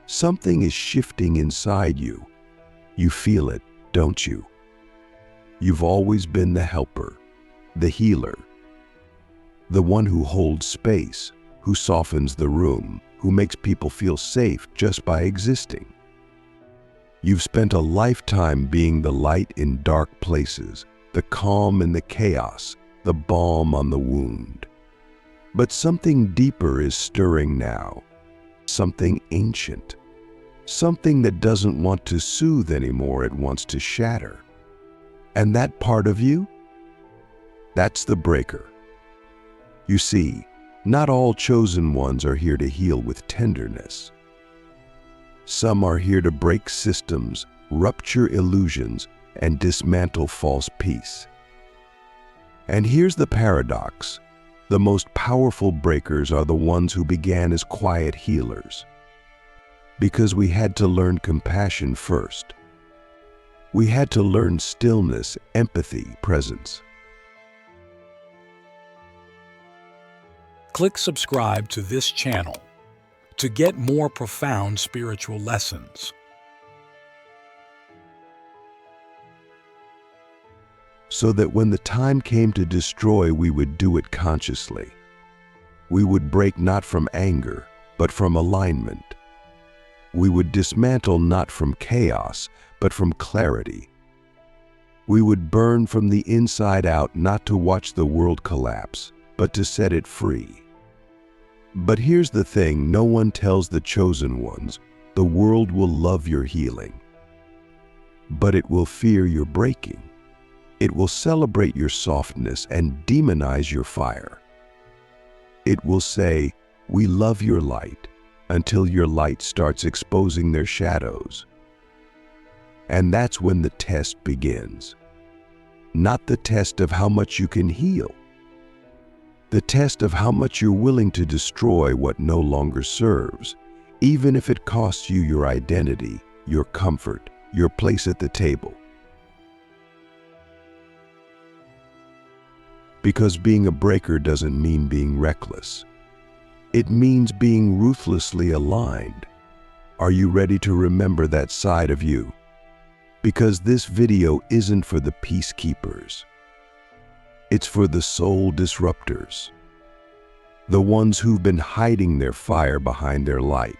Something is shifting inside you. You feel it, don't you? You've always been the helper, the healer, the one who holds space, who softens the room, who makes people feel safe just by existing. You've spent a lifetime being the light in dark places, the calm in the chaos, the balm on the wound. But something deeper is stirring now, something ancient, something that doesn't want to soothe anymore, it wants to shatter. And that part of you? That's the breaker. You see, not all chosen ones are here to heal with tenderness. Some are here to break systems, rupture illusions, and dismantle false peace. And here's the paradox. The most powerful breakers are the ones who began as quiet healers. Because we had to learn compassion first. We had to learn stillness, empathy, presence. Click subscribe to this channel to get more profound spiritual lessons. So that when the time came to destroy, we would do it consciously. We would break not from anger, but from alignment. We would dismantle not from chaos, but from clarity. We would burn from the inside out, not to watch the world collapse, but to set it free. But here's the thing, no one tells the chosen ones, the world will love your healing. But it will fear your breaking. It will celebrate your softness and demonize your fire. It will say, we love your light, until your light starts exposing their shadows. And that's when the test begins. Not the test of how much you can heal. The test of how much you're willing to destroy what no longer serves, even if it costs you your identity, your comfort, your place at the table. Because being a breaker doesn't mean being reckless. It means being ruthlessly aligned. Are you ready to remember that side of you? Because this video isn't for the peacekeepers. It's for the soul disruptors. The ones who've been hiding their fire behind their light.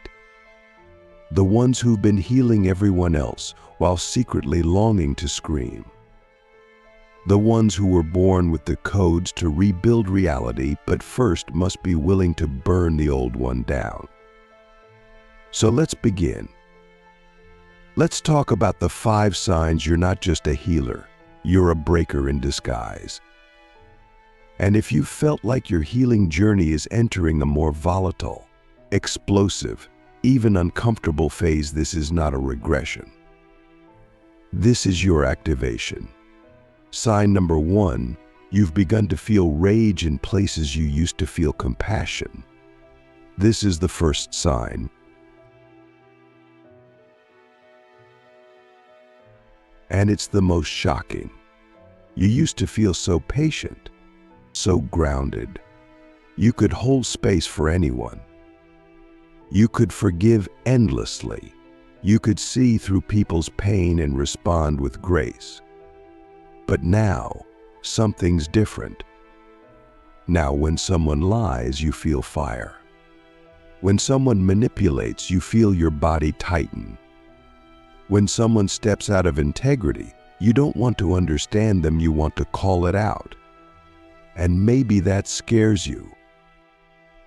The ones who've been healing everyone else while secretly longing to scream. The ones who were born with the codes to rebuild reality, but first must be willing to burn the old one down. So let's begin. Let's talk about the 5 signs you're not just a healer, you're a breaker in disguise. And if you felt like your healing journey is entering a more volatile, explosive, even uncomfortable phase, this is not a regression. This is your activation. Sign number 1, you've begun to feel rage in places you used to feel compassion. This is the first sign. And it's the most shocking. You used to feel so patient, so grounded. You could hold space for anyone. You could forgive endlessly. You could see through people's pain and respond with grace. But now, something's different. Now, when someone lies, you feel fire. When someone manipulates, you feel your body tighten. When someone steps out of integrity, you don't want to understand them, you want to call it out. And maybe that scares you.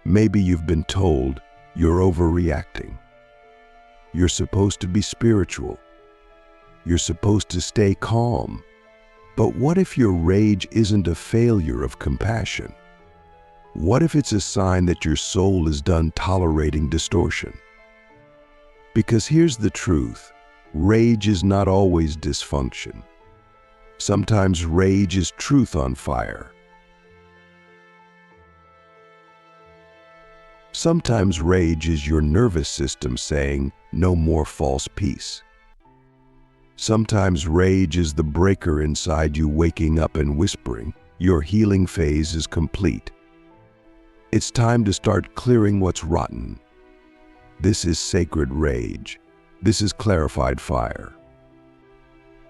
Maybe you've been told you're overreacting. You're supposed to be spiritual. You're supposed to stay calm. But what if your rage isn't a failure of compassion? What if it's a sign that your soul is done tolerating distortion? Because here's the truth, rage is not always dysfunction. Sometimes rage is truth on fire. Sometimes rage is your nervous system saying, no more false peace. Sometimes rage is the breaker inside you waking up and whispering, your healing phase is complete. It's time to start clearing what's rotten. This is sacred rage. This is clarified fire.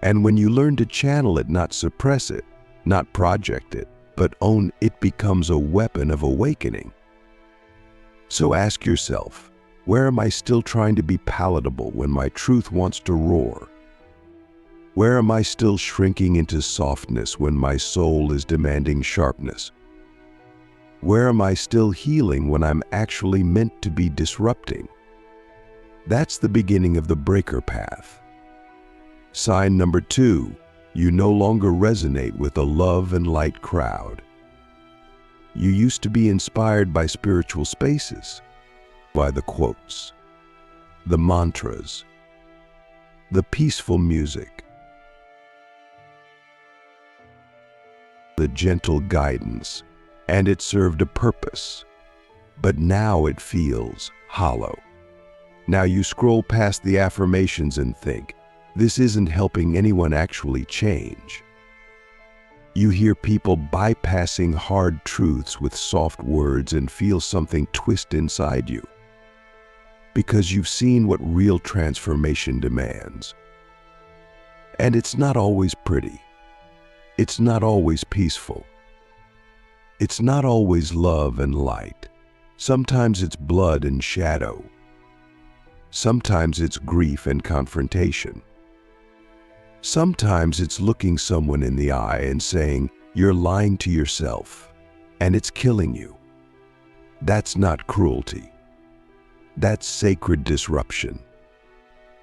And when you learn to channel it, not suppress it, not project it, but own it, becomes a weapon of awakening. So ask yourself, where am I still trying to be palatable when my truth wants to roar? Where am I still shrinking into softness when my soul is demanding sharpness? Where am I still healing when I'm actually meant to be disrupting? That's the beginning of the breaker path. Sign number 2, you no longer resonate with a love and light crowd. You used to be inspired by spiritual spaces, by the quotes, the mantras, the peaceful music, the gentle guidance, and it served a purpose. But now it feels hollow. Now you scroll past the affirmations and think, this isn't helping anyone actually change. You hear people bypassing hard truths with soft words and feel something twist inside you. Because you've seen what real transformation demands. And it's not always pretty. It's not always peaceful. It's not always love and light. Sometimes it's blood and shadow. Sometimes it's grief and confrontation. Sometimes it's looking someone in the eye and saying, you're lying to yourself, and it's killing you. That's not cruelty. That's sacred disruption.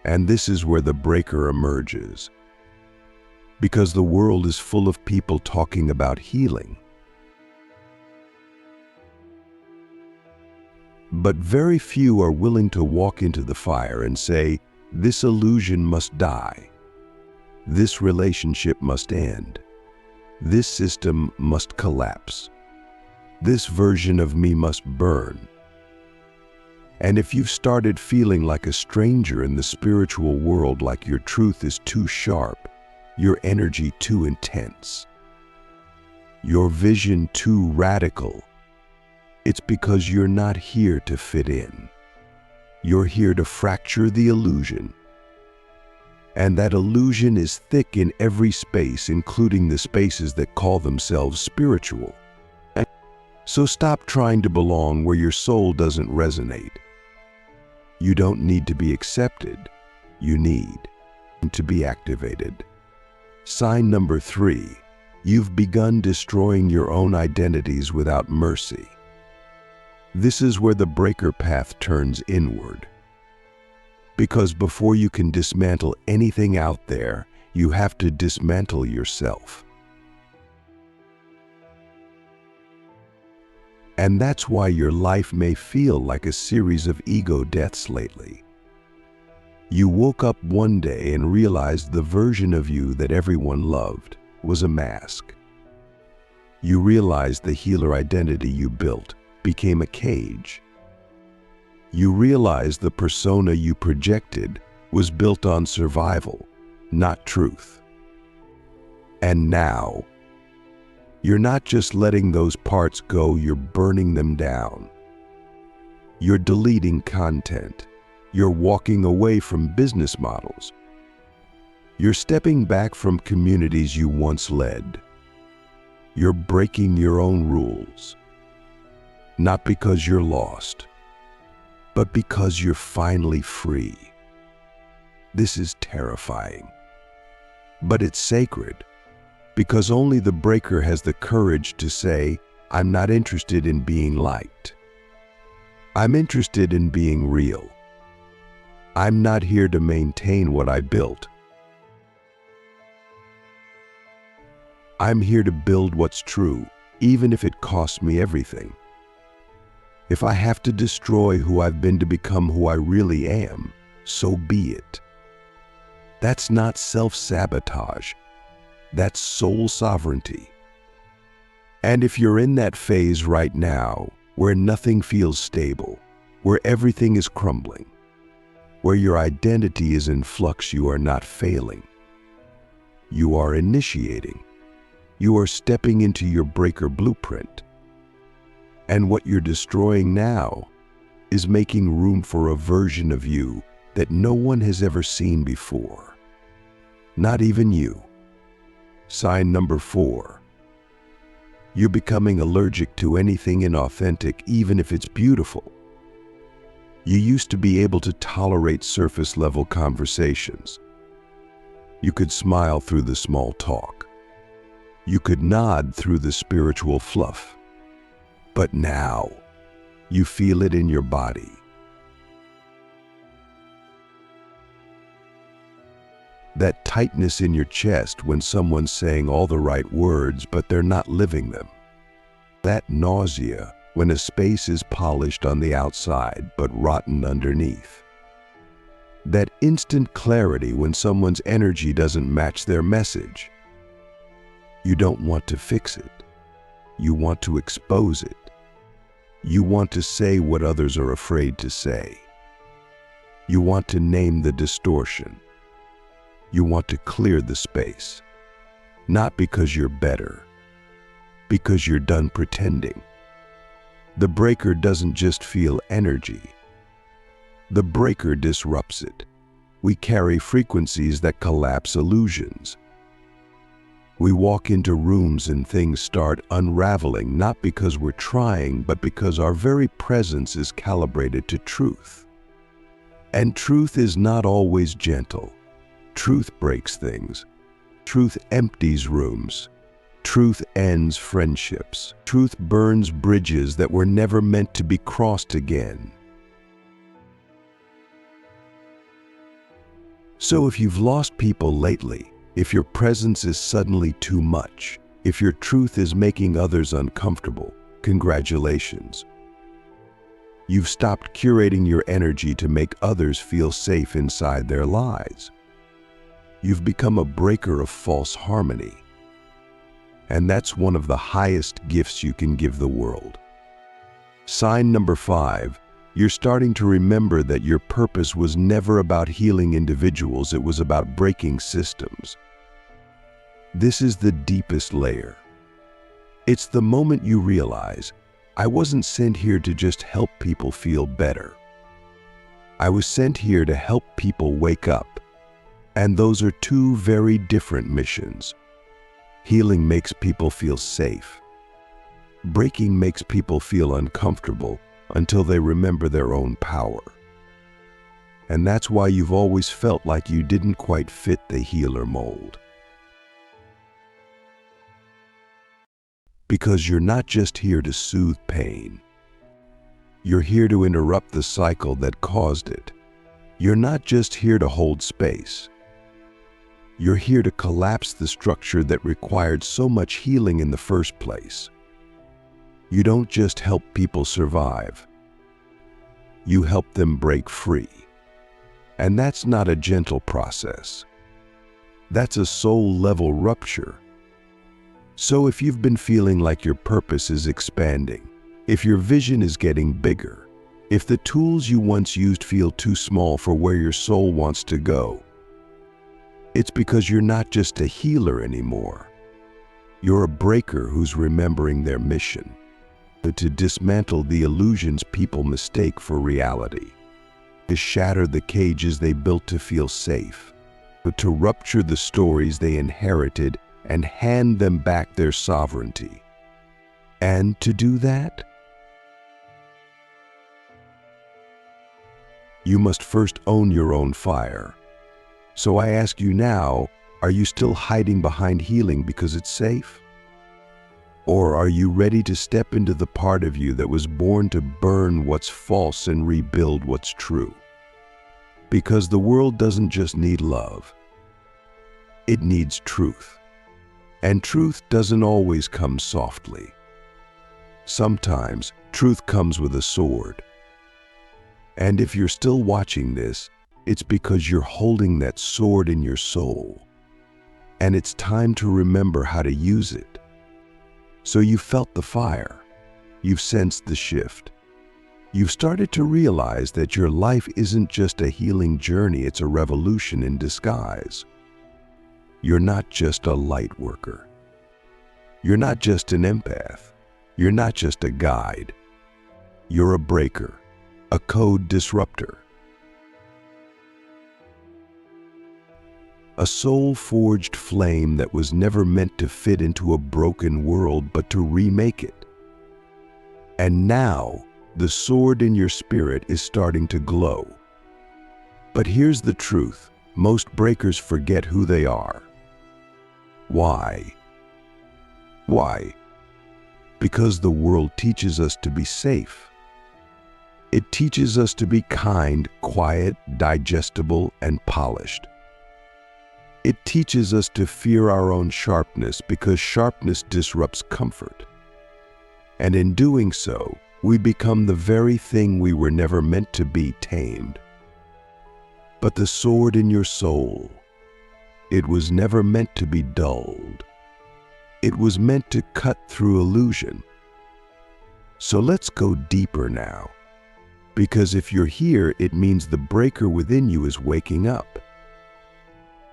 And this is where the breaker emerges. Because the world is full of people talking about healing. But very few are willing to walk into the fire and say, this illusion must die. This relationship must end. This system must collapse. This version of me must burn. And if you've started feeling like a stranger in the spiritual world, like your truth is too sharp, your energy too intense, your vision too radical, it's because you're not here to fit in. You're here to fracture the illusion. And that illusion is thick in every space, including the spaces that call themselves spiritual. So stop trying to belong where your soul doesn't resonate. You don't need to be accepted. You need to be activated. Sign number 3, you've begun destroying your own identities without mercy. This is where the breaker path turns inward. Because before you can dismantle anything out there, you have to dismantle yourself. And that's why your life may feel like a series of ego deaths lately. You woke up one day and realized the version of you that everyone loved was a mask. You realized the healer identity you built became a cage. You realized the persona you projected was built on survival, not truth. And now, you're not just letting those parts go, you're burning them down. You're deleting content. You're walking away from business models. You're stepping back from communities you once led. You're breaking your own rules. Not because you're lost, but because you're finally free. This is terrifying. But it's sacred, because only the breaker has the courage to say, I'm not interested in being liked. I'm interested in being real. I'm not here to maintain what I built. I'm here to build what's true, even if it costs me everything. If I have to destroy who I've been to become who I really am, so be it. That's not self-sabotage. That's soul sovereignty. And if you're in that phase right now, where nothing feels stable, where everything is crumbling, where your identity is in flux, you are not failing. You are initiating. You are stepping into your breaker blueprint. And what you're destroying now is making room for a version of you that no one has ever seen before. Not even you. Sign number 4. You're becoming allergic to anything inauthentic, even if it's beautiful. You used to be able to tolerate surface-level conversations. You could smile through the small talk. You could nod through the spiritual fluff. But now, you feel it in your body. That tightness in your chest when someone's saying all the right words but they're not living them. That nausea when a space is polished on the outside but rotten underneath. That instant clarity when someone's energy doesn't match their message. You don't want to fix it. You want to expose it. You want to say what others are afraid to say. You want to name the distortion. You want to clear the space, not because you're better, because you're done pretending. The breaker doesn't just feel energy. The breaker disrupts it. We carry frequencies that collapse illusions. We walk into rooms and things start unraveling, not because we're trying, but because our very presence is calibrated to truth. And truth is not always gentle. Truth breaks things. Truth empties rooms. Truth ends friendships. Truth burns bridges that were never meant to be crossed again. So if you've lost people lately, if your presence is suddenly too much, if your truth is making others uncomfortable, congratulations. You've stopped curating your energy to make others feel safe inside their lies. You've become a breaker of false harmony. And that's one of the highest gifts you can give the world. Sign number 5, you're starting to remember that your purpose was never about healing individuals, it was about breaking systems. This is the deepest layer. It's the moment you realize, I wasn't sent here to just help people feel better. I was sent here to help people wake up. And those are two very different missions. Healing makes people feel safe. Breaking makes people feel uncomfortable until they remember their own power. And that's why you've always felt like you didn't quite fit the healer mold. Because you're not just here to soothe pain. You're here to interrupt the cycle that caused it. You're not just here to hold space. You're here to collapse the structure that required so much healing in the first place. You don't just help people survive. You help them break free. And that's not a gentle process. That's a soul-level rupture. So if you've been feeling like your purpose is expanding, if your vision is getting bigger, if the tools you once used feel too small for where your soul wants to go, it's because you're not just a healer anymore. You're a breaker who's remembering their mission, to dismantle the illusions people mistake for reality, to shatter the cages they built to feel safe, to rupture the stories they inherited and hand them back their sovereignty. And to do that, you must first own your own fire. So I ask you now, are you still hiding behind healing because it's safe? Or are you ready to step into the part of you that was born to burn what's false and rebuild what's true? Because the world doesn't just need love. It needs truth. And truth doesn't always come softly. Sometimes truth comes with a sword. And if you're still watching this, it's because you're holding that sword in your soul. And it's time to remember how to use it. So you felt the fire. You've sensed the shift. You've started to realize that your life isn't just a healing journey, it's a revolution in disguise. You're not just a light worker. You're not just an empath. You're not just a guide. You're a breaker. a code disruptor. A soul-forged flame that was never meant to fit into a broken world but to remake it. And now, the sword in your spirit is starting to glow. But here's the truth. Most breakers forget who they are. Why? Why? Because the world teaches us to be safe. It teaches us to be kind, quiet, digestible, and polished. It teaches us to fear our own sharpness because sharpness disrupts comfort. And in doing so, we become the very thing we were never meant to be, tamed. But the sword in your soul, it was never meant to be dulled. It was meant to cut through illusion. So let's go deeper now. Because if you're here, it means the breaker within you is waking up.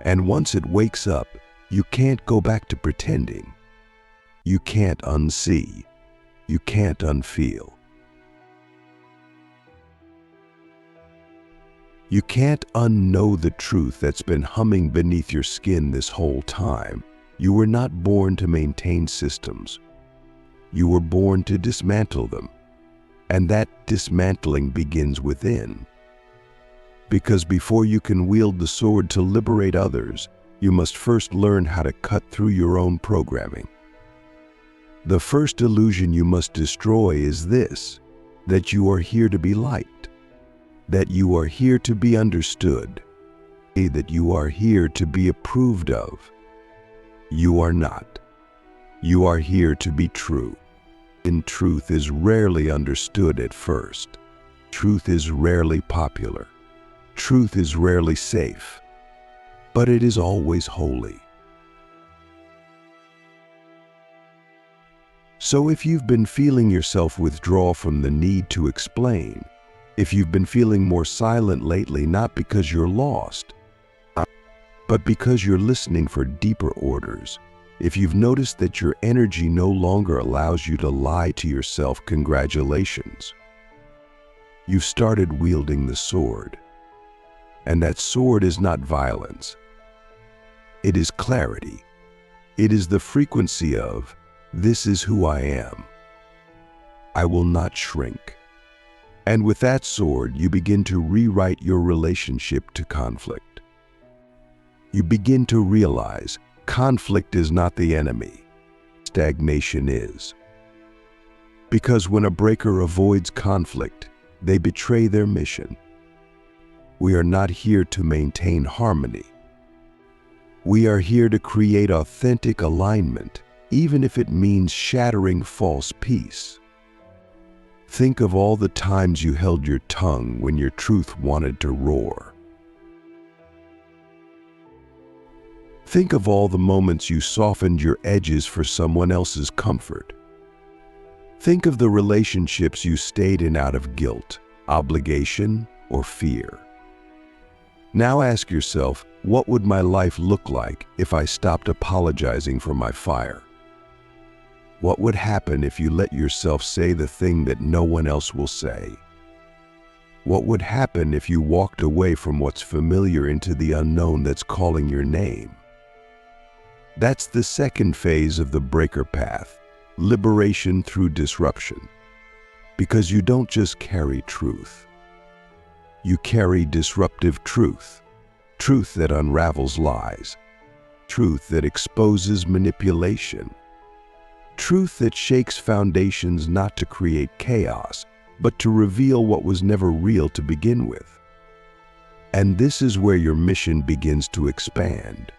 And once it wakes up, you can't go back to pretending. You can't unsee. You can't unfeel. You can't unknow the truth that's been humming beneath your skin this whole time. You were not born to maintain systems. You were born to dismantle them. And that dismantling begins within. Because before you can wield the sword to liberate others, you must first learn how to cut through your own programming. The first illusion you must destroy is this, that you are here to be liked, that you are here to be understood, that you are here to be approved of. You are not. You are here to be true. And truth is rarely understood at first. Truth is rarely popular. Truth is rarely safe, but it is always holy. So if you've been feeling yourself withdraw from the need to explain, if you've been feeling more silent lately, not because you're lost, but because you're listening for deeper orders, if you've noticed that your energy no longer allows you to lie to yourself, congratulations. You've started wielding the sword. And that sword is not violence. It is clarity. It is the frequency of, this is who I am. I will not shrink. And with that sword, you begin to rewrite your relationship to conflict. You begin to realize conflict is not the enemy. Stagnation is. Because when a breaker avoids conflict, they betray their mission. We are not here to maintain harmony. We are here to create authentic alignment, even if it means shattering false peace. Think of all the times you held your tongue when your truth wanted to roar. Think of all the moments you softened your edges for someone else's comfort. Think of the relationships you stayed in out of guilt, obligation, or fear. Now ask yourself, what would my life look like if I stopped apologizing for my fire? What would happen if you let yourself say the thing that no one else will say? What would happen if you walked away from what's familiar into the unknown that's calling your name? That's the second phase of the breaker path, liberation through disruption. Because you don't just carry truth. You carry disruptive truth, truth that unravels lies, truth that exposes manipulation, truth that shakes foundations not to create chaos, but to reveal what was never real to begin with. And this is where your mission begins to expand.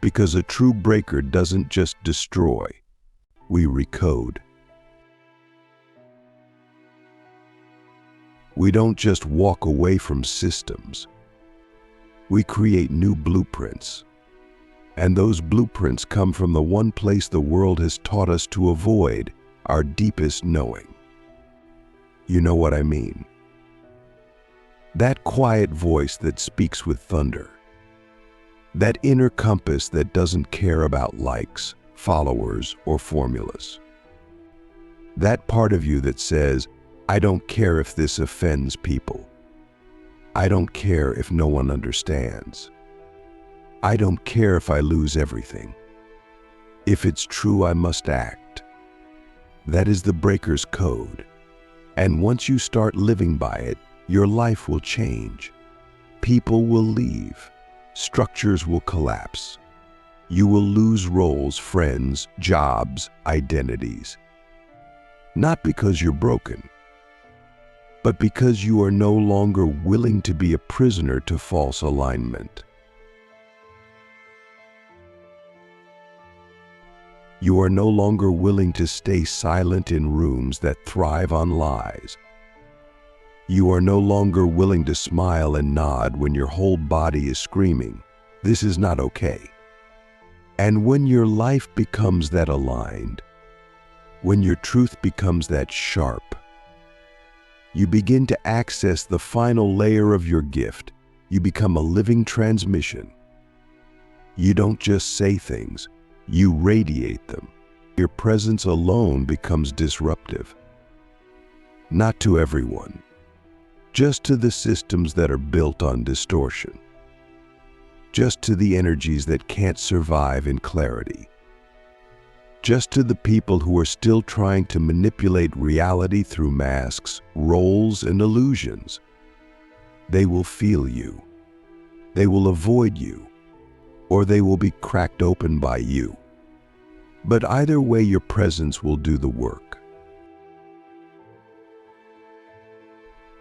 Because a true breaker doesn't just destroy, we recode. We don't just walk away from systems. We create new blueprints. And those blueprints come from the one place the world has taught us to avoid, our deepest knowing. You know what I mean? That quiet voice that speaks with thunder. That inner compass that doesn't care about likes, followers, or formulas. That part of you that says, I don't care if this offends people. I don't care if no one understands. I don't care if I lose everything. If it's true, I must act. That is the breaker's code. And once you start living by it, your life will change. People will leave. Structures will collapse. You will lose roles, friends, jobs, identities. Not because you're broken, but because you are no longer willing to be a prisoner to false alignment. You are no longer willing to stay silent in rooms that thrive on lies. You are no longer willing to smile and nod when your whole body is screaming, "This is not okay." And when your life becomes that aligned, when your truth becomes that sharp, you begin to access the final layer of your gift. You become a living transmission. You don't just say things, you radiate them. Your presence alone becomes disruptive. Not to everyone, just to the systems that are built on distortion. Just to the energies that can't survive in clarity. Just to the people who are still trying to manipulate reality through masks, roles, and illusions. They will feel you. They will avoid you. Or they will be cracked open by you. But either way, your presence will do the work.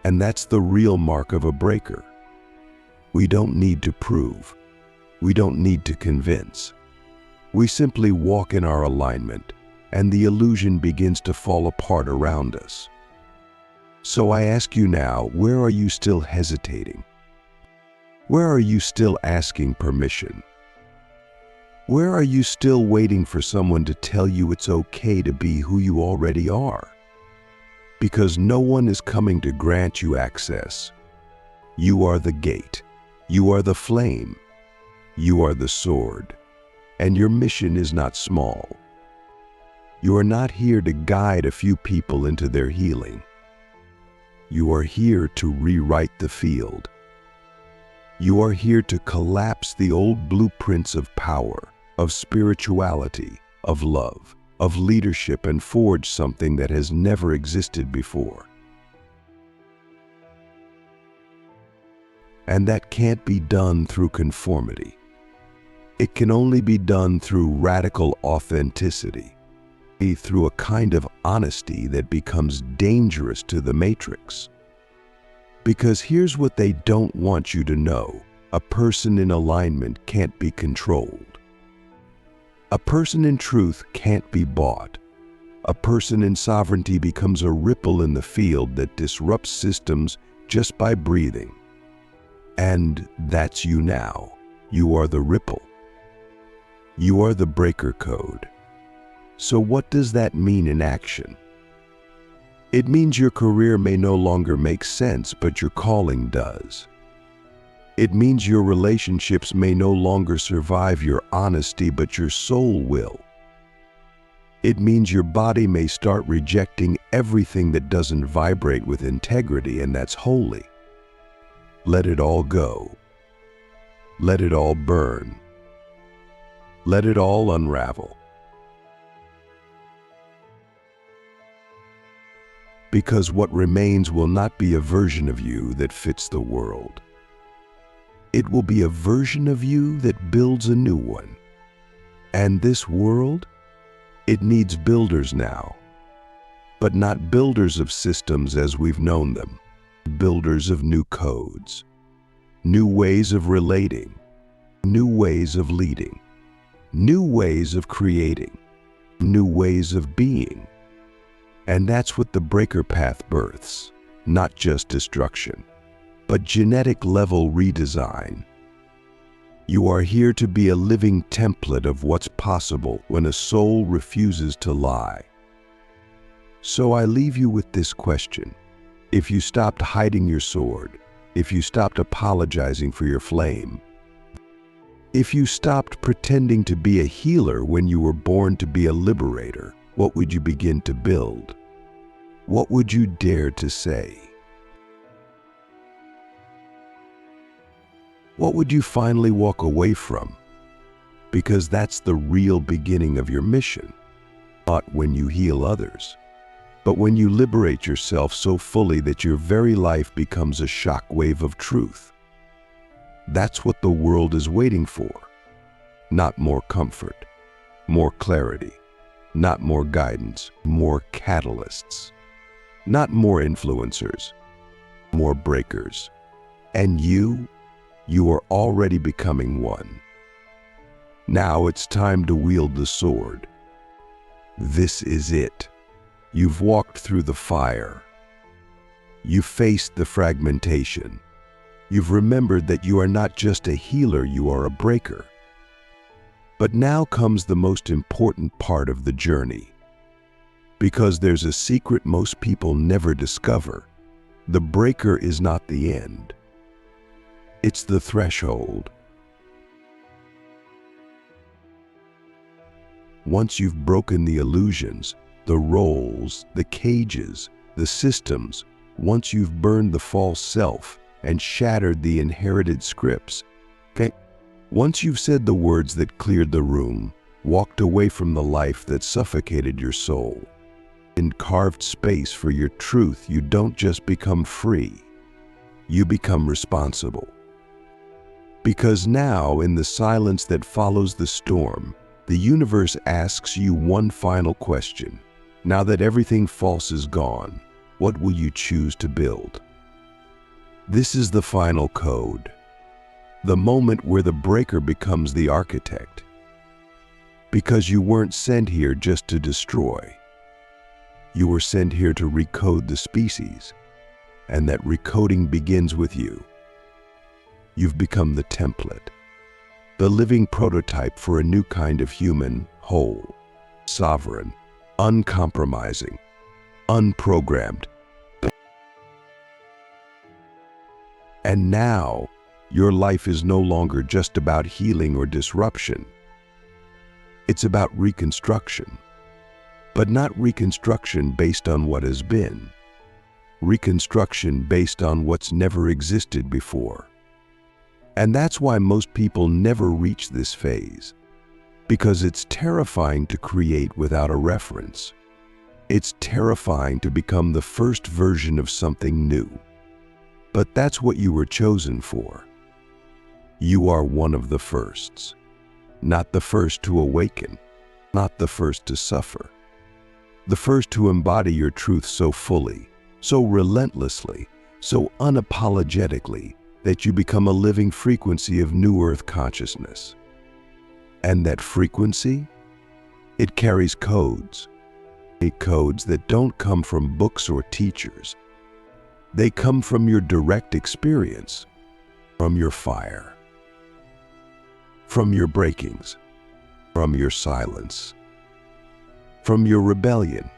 And that's the real mark of a breaker. We don't need to prove. We don't need to convince. We simply walk in our alignment, and the illusion begins to fall apart around us. So I ask you now, where are you still hesitating? Where are you still asking permission? Where are you still waiting for someone to tell you it's okay to be who you already are? Because no one is coming to grant you access. You are the gate. You are the flame. You are the sword. And your mission is not small. You are not here to guide a few people into their healing. You are here to rewrite the field. You are here to collapse the old blueprints of power, of spirituality, of love, of leadership, and forge something that has never existed before. And that can't be done through conformity. It can only be done through radical authenticity, through a kind of honesty that becomes dangerous to the matrix. Because here's what they don't want you to know: a person in alignment can't be controlled. A person in truth can't be bought. A person in sovereignty becomes a ripple in the field that disrupts systems just by breathing. And that's you now. You are the ripple. You are the breaker code. So what does that mean in action? It means your career may no longer make sense, but your calling does. It means your relationships may no longer survive your honesty, but your soul will. It means your body may start rejecting everything that doesn't vibrate with integrity, and that's holy. Let it all go. Let it all burn. Let it all unravel. Because what remains will not be a version of you that fits the world. It will be a version of you that builds a new one. And this world, it needs builders now. But not builders of systems as we've known them. Builders of new codes, new ways of relating, new ways of leading, new ways of creating, new ways of being. And that's what the breaker path births, not just destruction, but genetic level redesign. You are here to be a living template of what's possible when a soul refuses to lie. So I leave you with this question. If you stopped hiding your sword, if you stopped apologizing for your flame, if you stopped pretending to be a healer when you were born to be a liberator, what would you begin to build? What would you dare to say? What would you finally walk away from? Because that's the real beginning of your mission. Not when you heal others, but when you liberate yourself so fully that your very life becomes a shockwave of truth. That's what the world is waiting for. Not more comfort, more clarity, not more guidance, more catalysts. Not more influencers, more breakers. And you are already becoming one. Now it's time to wield the sword. This is it. You've walked through the fire. You've faced the fragmentation. You've remembered that you are not just a healer, you are a breaker. But now comes the most important part of the journey. Because there's a secret most people never discover. The breaker is not the end. It's the threshold. Once you've broken the illusions, the roles, the cages, the systems, once you've burned the false self and shattered the inherited scripts, once you've said the words that cleared the room, walked away from the life that suffocated your soul, and carved space for your truth, you don't just become free, you become responsible. Because now, in the silence that follows the storm, the universe asks you one final question. Now that everything false is gone, what will you choose to build? This is the final code. The moment where the breaker becomes the architect. Because you weren't sent here just to destroy. You were sent here to recode the species, and that recoding begins with you. You've become the template, the living prototype for a new kind of human, whole, sovereign, uncompromising, unprogrammed. And now, your life is no longer just about healing or disruption. It's about reconstruction. But not reconstruction based on what has been. Reconstruction based on what's never existed before. And that's why most people never reach this phase. Because it's terrifying to create without a reference. It's terrifying to become the first version of something new. But that's what you were chosen for. You are one of the firsts. Not the first to awaken. Not the first to suffer. The first to embody your truth so fully, so relentlessly, so unapologetically, that you become a living frequency of new earth consciousness. And that frequency? It carries codes. Codes that don't come from books or teachers. They come from your direct experience, from your fire, from your breakings, from your silence, from your rebellion,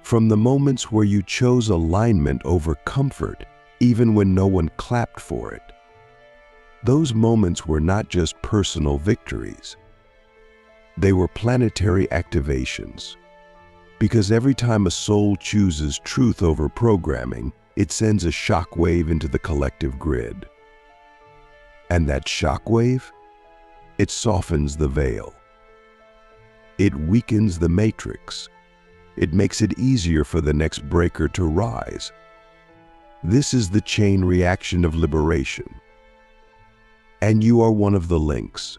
from the moments where you chose alignment over comfort, even when no one clapped for it. Those moments were not just personal victories. They were planetary activations. Because every time a soul chooses truth over programming, it sends a shockwave into the collective grid. And that shockwave? It softens the veil. It weakens the matrix. It makes it easier for the next breaker to rise. This is the chain reaction of liberation. And you are one of the links.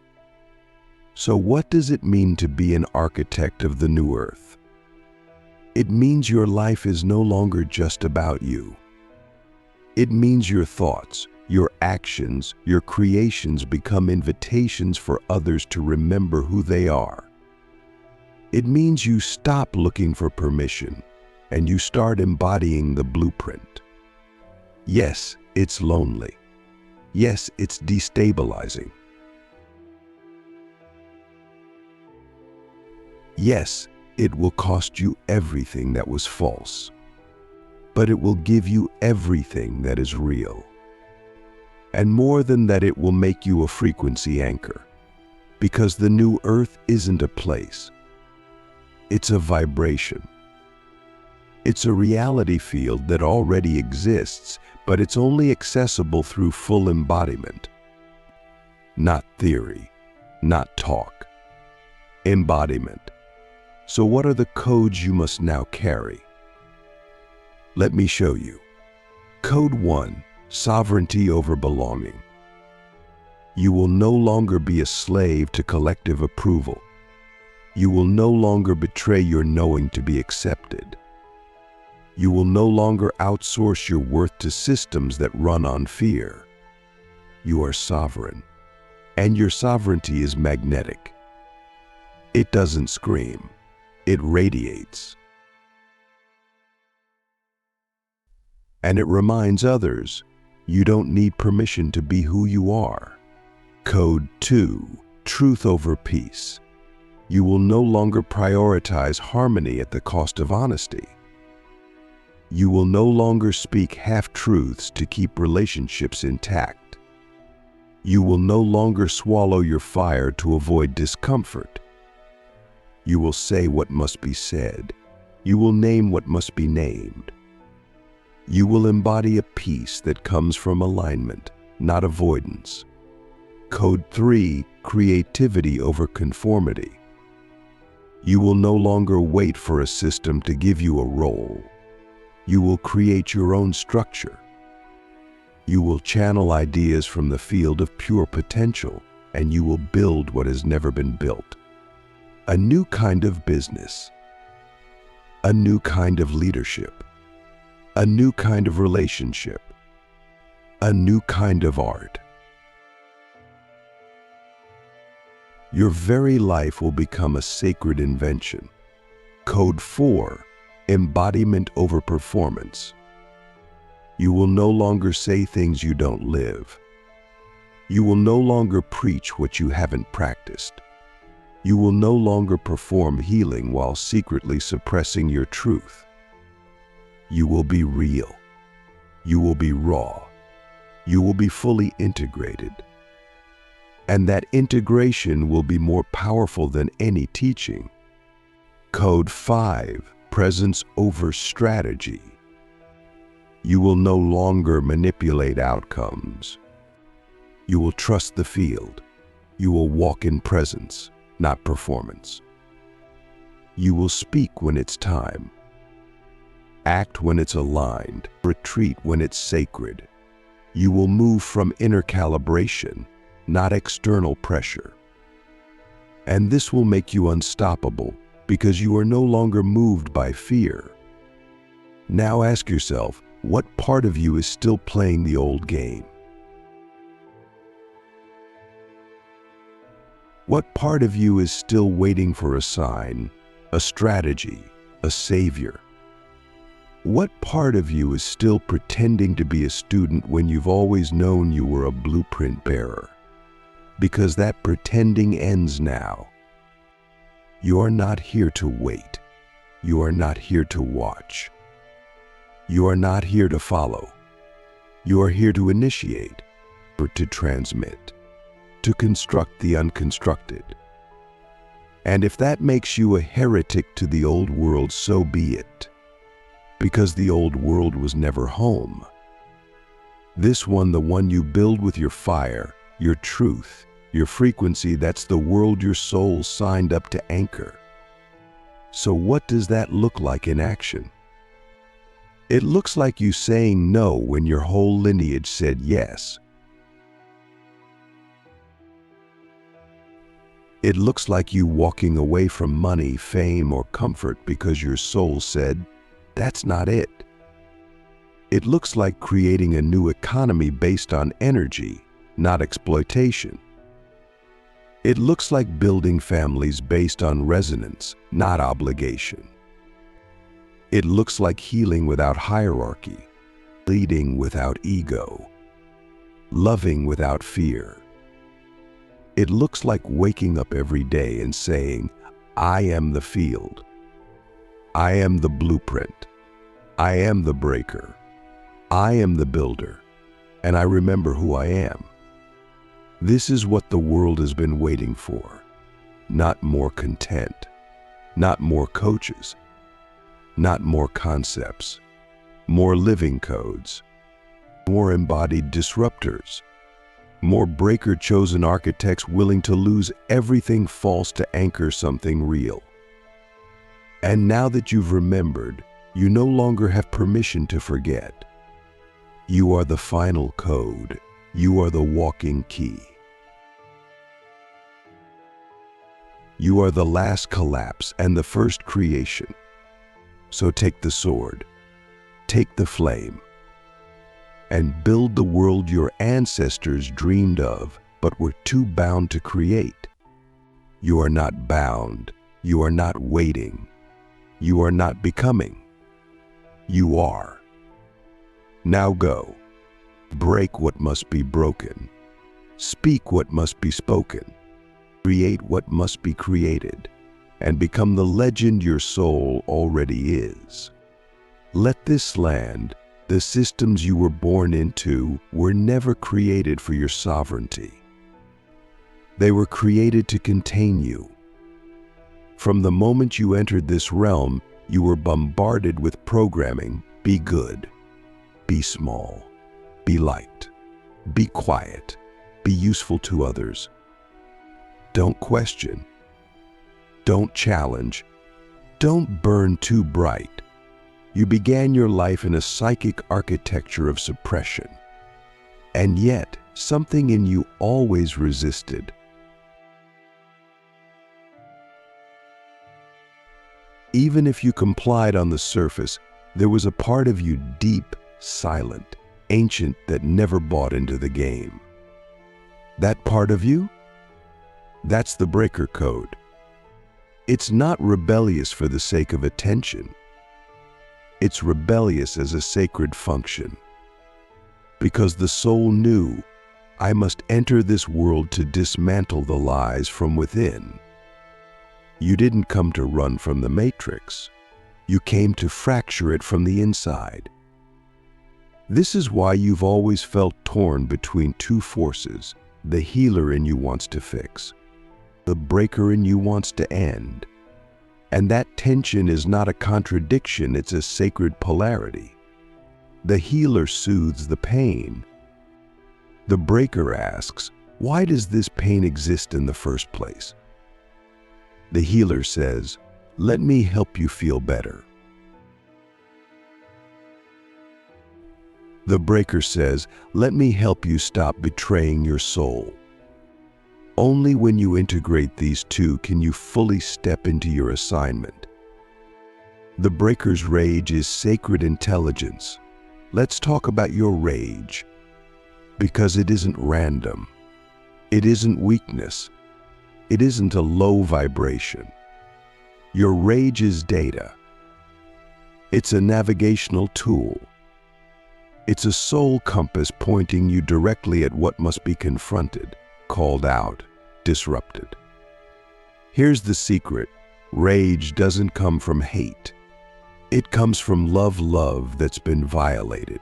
So what does it mean to be an architect of the new earth? It means your life is no longer just about you. It means your thoughts, your actions, your creations become invitations for others to remember who they are. It means you stop looking for permission and you start embodying the blueprint. Yes, it's lonely. Yes, it's destabilizing. Yes, it will cost you everything that was false, but it will give you everything that is real. And more than that, it will make you a frequency anchor, because the new earth isn't a place. It's a vibration. It's a reality field that already exists, but it's only accessible through full embodiment. Not theory, not talk. Embodiment. So what are the codes you must now carry? Let me show you. Code 1, sovereignty over belonging. You will no longer be a slave to collective approval. You will no longer betray your knowing to be accepted. You will no longer outsource your worth to systems that run on fear. You are sovereign, and your sovereignty is magnetic. It doesn't scream, it radiates. And it reminds others, you don't need permission to be who you are. Code 2, truth over peace. You will no longer prioritize harmony at the cost of honesty. You will no longer speak half-truths to keep relationships intact. You will no longer swallow your fire to avoid discomfort. You will say what must be said. You will name what must be named. You will embody a peace that comes from alignment, not avoidance. Code 3, creativity over conformity. You will no longer wait for a system to give you a role. You will create your own structure. You will channel ideas from the field of pure potential, and you will build what has never been built. A new kind of business. A new kind of leadership. A new kind of relationship. A new kind of art. Your very life will become a sacred invention. Code 4, embodiment over performance. You will no longer say things you don't live. You will no longer preach what you haven't practiced. You will no longer perform healing while secretly suppressing your truth. You will be real. You will be raw. You will be fully integrated. And that integration will be more powerful than any teaching. Code 5, presence over strategy. You will no longer manipulate outcomes. You will trust the field. You will walk in presence, not performance. You will speak when it's time. Act when it's aligned. Retreat when it's sacred. You will move from inner calibration, not external pressure. And this will make you unstoppable because you are no longer moved by fear. Now ask yourself, what part of you is still playing the old game? What part of you is still waiting for a sign, a strategy, a savior? What part of you is still pretending to be a student when you've always known you were a blueprint bearer? Because that pretending ends now. You are not here to wait. You are not here to watch. You are not here to follow. You are here to initiate, or to transmit, to construct the unconstructed. And if that makes you a heretic to the old world, so be it. Because the old world was never home. This one, the one you build with your fire, your truth, your frequency, that's the world your soul signed up to anchor. So what does that look like in action? It looks like you saying no when your whole lineage said yes. It looks like you walking away from money, fame, or comfort because your soul said, that's not it. It looks like creating a new economy based on energy, not exploitation. It looks like building families based on resonance, not obligation. It looks like healing without hierarchy, leading without ego, loving without fear. It looks like waking up every day and saying, I am the field. I am the blueprint. I am the breaker. I am the builder. And I remember who I am. This is what the world has been waiting for, not more content, Not more coaches, not more concepts, more living codes, more embodied disruptors, more breaker-chosen architects willing to lose everything false to anchor something real. And now that you've remembered, you no longer have permission to forget. You are the final code. You are the walking key. You are the last collapse and the first creation. So take the sword, take the flame, and build the world your ancestors dreamed of but were too bound to create. You are not bound. You are not waiting. You are not becoming. You are. Now go. Break what must be broken. Speak what must be spoken. Create what must be created. And become the legend your soul already is. Let this land, the systems you were born into, were never created for your sovereignty. They were created to contain you. From the moment you entered this realm, you were bombarded with programming. Be good, be small, be light, be quiet, be useful to others. Don't question, don't challenge, don't burn too bright. You began your life in a psychic architecture of suppression. And yet, something in you always resisted. Even if you complied on the surface, there was a part of you deep, silent, ancient that never bought into the game. That part of you? That's the breaker code. It's not rebellious for the sake of attention. It's rebellious as a sacred function. Because the soul knew, I must enter this world to dismantle the lies from within. You didn't come to run from the matrix. You came to fracture it from the inside. This is why you've always felt torn between two forces. The healer in you wants to fix. The breaker in you wants to end. And that tension is not a contradiction, it's a sacred polarity. The healer soothes the pain. The breaker asks, why does this pain exist in the first place? The healer says, let me help you feel better. The breaker says, let me help you stop betraying your soul. Only when you integrate these two can you fully step into your assignment. The breaker's rage is sacred intelligence. Let's talk about your rage. Because it isn't random. It isn't weakness. It isn't a low vibration. Your rage is data. It's a navigational tool. It's a soul compass pointing you directly at what must be confronted, called out, disrupted. Here's the secret. Rage doesn't come from hate. It comes from love that's been violated.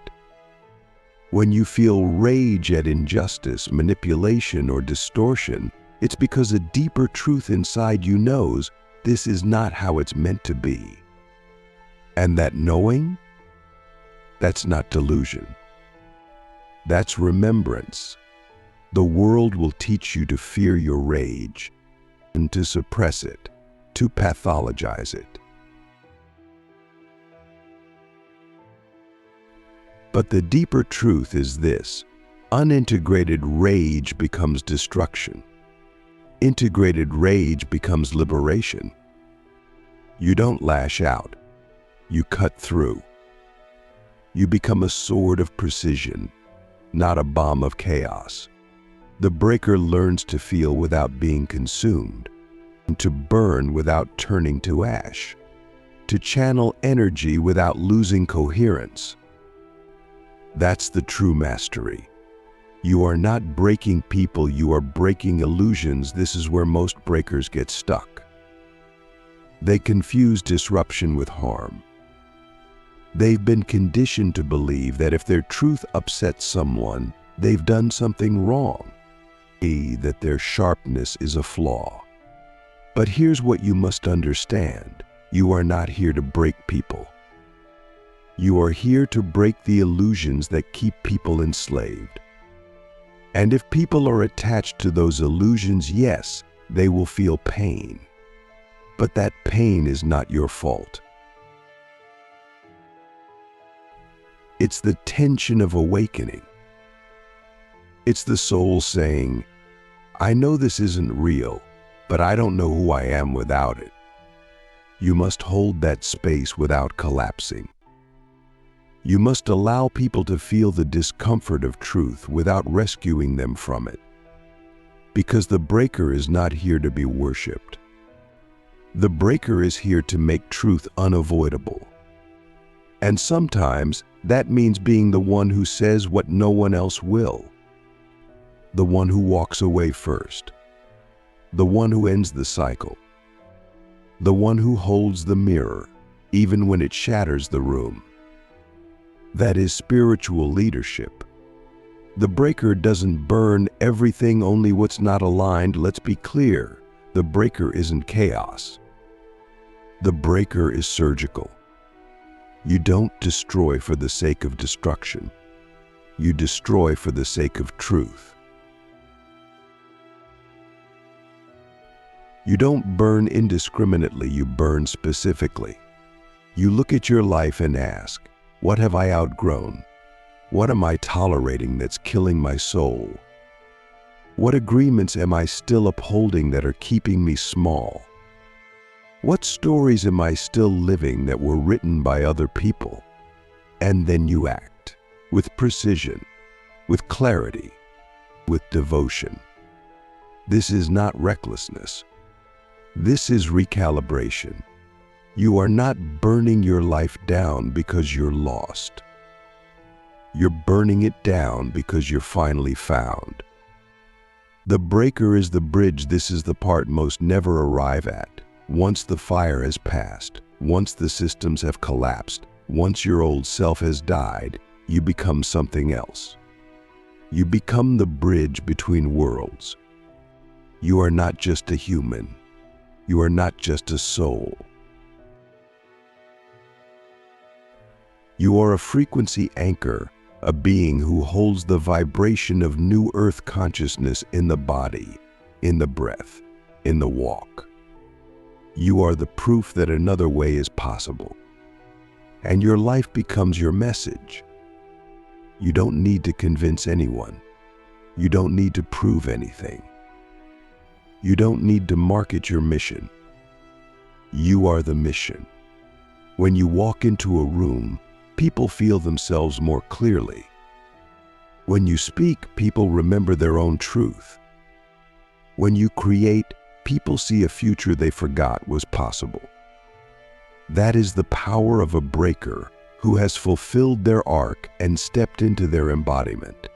When you feel rage at injustice, manipulation, or distortion, it's because a deeper truth inside you knows this is not how it's meant to be. And that knowing, that's not delusion. That's remembrance. The world will teach you to fear your rage and to suppress it, to pathologize it. But the deeper truth is this: unintegrated rage becomes destruction. Integrated rage becomes liberation. You don't lash out. You cut through. You become a sword of precision, not a bomb of chaos. The breaker learns to feel without being consumed, and to burn without turning to ash, to channel energy without losing coherence. That's the true mastery. You are not breaking people, you are breaking illusions. This is where most breakers get stuck. They confuse disruption with harm. They've been conditioned to believe that if their truth upsets someone, they've done something wrong, that their sharpness is a flaw. But here's what you must understand. You are not here to break people. You are here to break the illusions that keep people enslaved. And if people are attached to those illusions, yes, they will feel pain. But that pain is not your fault. It's the tension of awakening. It's the soul saying, I know this isn't real, but I don't know who I am without it. You must hold that space without collapsing. You must allow people to feel the discomfort of truth without rescuing them from it. Because the breaker is not here to be worshipped. The breaker is here to make truth unavoidable. And sometimes that means being the one who says what no one else will. The one who walks away first. The one who ends the cycle. The one who holds the mirror, even when it shatters the room. That is spiritual leadership. The breaker doesn't burn everything, only what's not aligned. Let's be clear, the breaker isn't chaos. The breaker is surgical. You don't destroy for the sake of destruction. You destroy for the sake of truth. You don't burn indiscriminately, you burn specifically. You look at your life and ask, what have I outgrown? What am I tolerating that's killing my soul? What agreements am I still upholding that are keeping me small? What stories am I still living that were written by other people? And then you act with precision, with clarity, with devotion. This is not recklessness. This is recalibration. You are not burning your life down because you're lost. You're burning it down because you're finally found. The breaker is the bridge. This is the part most never arrive at. Once the fire has passed, once the systems have collapsed, once your old self has died, you become something else. You become the bridge between worlds. You are not just a human. You are not just a soul. You are a frequency anchor, a being who holds the vibration of new earth consciousness in the body, in the breath, in the walk. You are the proof that another way is possible. And your life becomes your message. You don't need to convince anyone. You don't need to prove anything. You don't need to market your mission. You are the mission. When you walk into a room, people feel themselves more clearly. When you speak, people remember their own truth. When you create, people see a future they forgot was possible. That is the power of a breaker who has fulfilled their arc and stepped into their embodiment.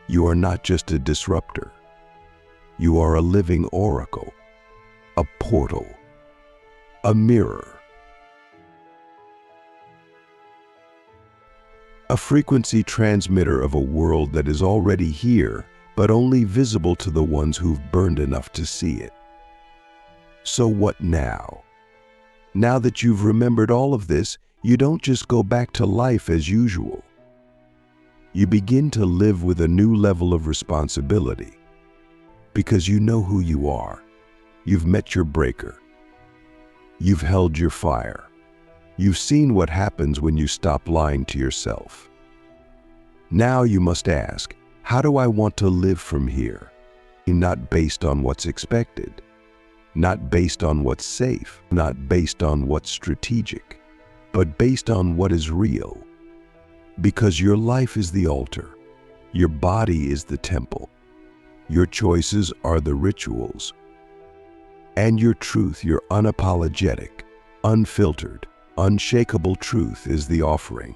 You are not just a disruptor. You are a living oracle, a portal, a mirror. A frequency transmitter of a world that is already here, but only visible to the ones who've burned enough to see it. So what now? Now that you've remembered all of this, you don't just go back to life as usual. You begin to live with a new level of responsibility. Because you know who you are. You've met your breaker. You've held your fire. You've seen what happens when you stop lying to yourself. Now you must ask, how do I want to live from here? Not based on what's expected, not based on what's safe, not based on what's strategic, but based on what is real. Because your life is the altar, your body is the temple, your choices are the rituals, and your truth, your unapologetic, unfiltered, unshakable truth is the offering.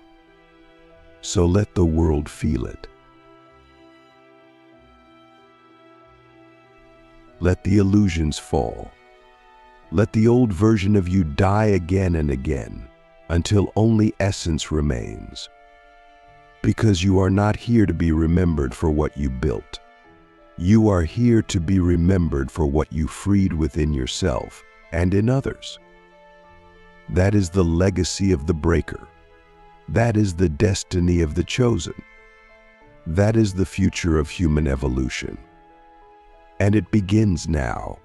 So let the world feel it. Let the illusions fall. Let the old version of you die again and again until only essence remains. Because you are not here to be remembered for what you built. You are here to be remembered for what you freed within yourself and in others. That is the legacy of the breaker. That is the destiny of the chosen. That is the future of human evolution. And it begins now.